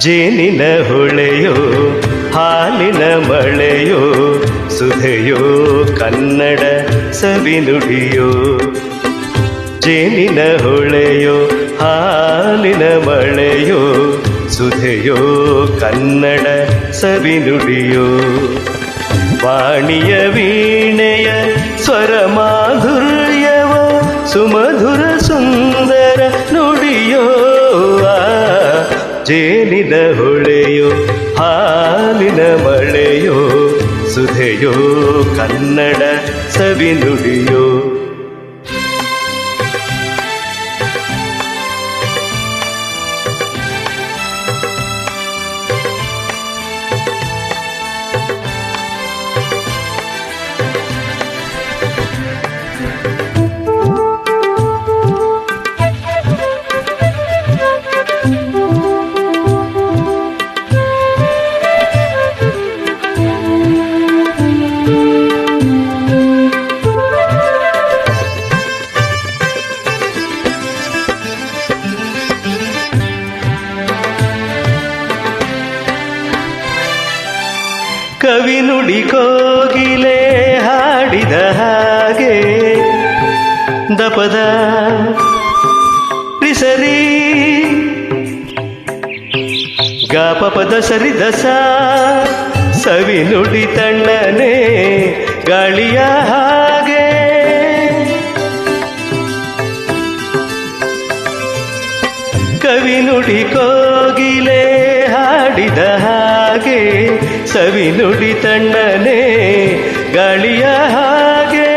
ಜೇನಿನ ಹೊಳೆಯೋ ಹಾಲಿನ ಮಳೆಯೋ ಸುಧೆಯೋ ಕನ್ನಡ ಸವಿನುಡಿಯೋ. ಜೇನಿನ ಹೊಳೆಯೋ ಹಾಲಿನ ಮಳೆಯೋ ಸುಧೆಯೋ ಕನ್ನಡ ಸವಿನುಡಿಯೋ. ವಾಣಿಯ ವೀಣೆಯ ಸ್ವರ ಮಾಧುರ್ಯವೋ ಸುಮಧುರ ಸುಂದರ ನುಡಿಯೋ. ಜೇನಿನ ಹೊಳೆಯೋ ಹಾಲಿನ ಮಳೆಯೋ ಸುಧೆಯೋ ಕನ್ನಡ ಸವಿನುಡಿಯೋ. ಕವಿ ನುಡಿ ಕೋಗಿಲೆ ಹಾಡಿದ ಹಾಗೆ ದಪದ ರಿಸರಿ ಗಾಪಪದ ಸರಿದಸ ಸವಿ ನುಡಿ ತಣ್ಣನೆ ಗಾಳಿಯ ಹಾಗೆ. ಕವಿ ನುಡಿ ಕೋಗಿಲೆ ಹಾಡಿದ ಹಾಗೆ ಸವಿ ನುಡಿ ತಣ್ಣನೆ ಗಾಳಿಯ ಹಾಗೆ.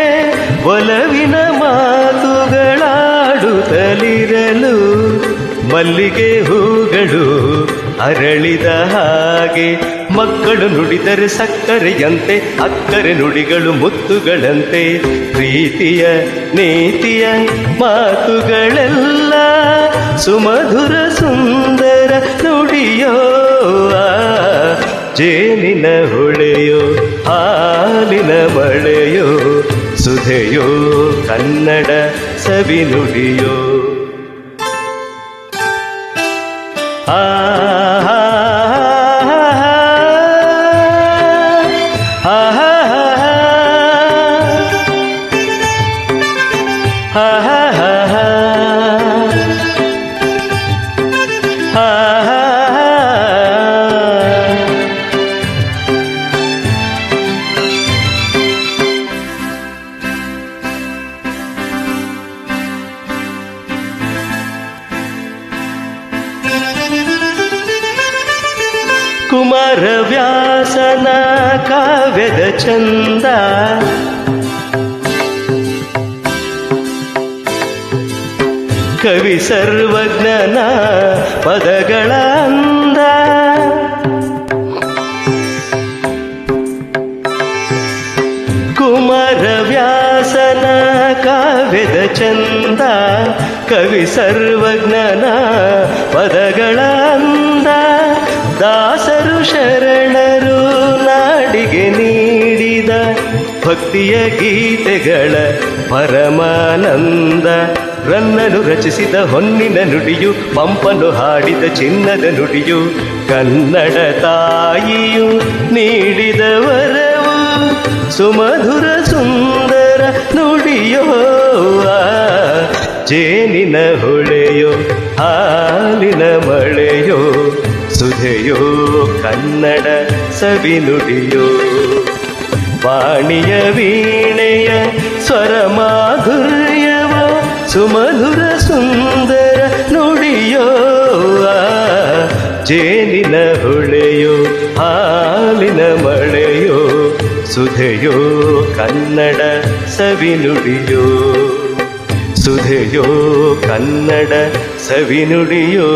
ಒಲವಿನ ಮಾತುಗಳಾಡುತ್ತಲಿರಲು ಮಲ್ಲಿಗೆ ಹೂಗಳು ಅರಳಿದ ಹಾಗೆ. ಮಕ್ಕಳು ನುಡಿದರೆ ಸಕ್ಕರೆಯಂತೆ ಅಕ್ಕರೆ ನುಡಿಗಳು ಮುತ್ತುಗಳಂತೆ. ಪ್ರೀತಿಯ ನೀತಿಯ ಮಾತುಗಳೆಲ್ಲ ಸುಮಧುರ ಸುಂದರ ನುಡಿಯೋ. ಜೇನಿನ ಹೊಳೆಯೋ ಹಾಲಿನ ಮಳೆಯೋ ಸುಧೆಯೋ ಕನ್ನಡ ಸವಿನುಡಿಯೋ. ಆ ಕುಮಾರವ್ಯಾಸನ ಕಾವ್ಯದ ಚಂದ ಕವಿ ಸರ್ವಜ್ಞನ ಪದಗಳ ಅಂದ. ಕುಮಾರವ್ಯಾಸನ ಕಾವ್ಯದ ಚಂದ ಕವಿ ಸರ್ವಜ್ಞನ ಪದಗಳ ಅಂದ. ದಾಸರು ಶರಣರು ನಾಡಿಗೆ ನೀಡಿದ ಭಕ್ತಿಯ ಗೀತೆಗಳ ಪರಮಾನಂದ. ರನ್ನನು ರಚಿಸಿದ ಹೊನ್ನಿನ ನುಡಿಯು ಪಂಪನು ಹಾಡಿದ ಚಿನ್ನದ ನುಡಿಯು. ಕನ್ನಡ ತಾಯಿಯು ನೀಡಿದ ವರವು ಸುಮಧುರ ಸುಂದರ ನುಡಿಯೋ. ಜೇನಿನ ಹೊಳೆಯೋ ಹಾಲಿನ ಮಳೆಯೋ ಸುಧೆಯೋ ಕನ್ನಡ ಸವಿನುಡಿಯೋ. ವಾಣಿಯ ವೀಣೆಯ ಸ್ವರ ಮಾಧುರ್ಯವೋ ಸುಮಧುರ ಸುಂದರ ನುಡಿಯೋ. ಜೇನಿನ ಹೊಳೆಯೋ ಹಾಲಿನ ಮಳೆಯೋ ಸುಧೆಯೋ ಕನ್ನಡ ಸವಿನುಡಿಯೋ. ಸುಧೆಯೋ ಕನ್ನಡ ಸವಿನುಡಿಯೋ.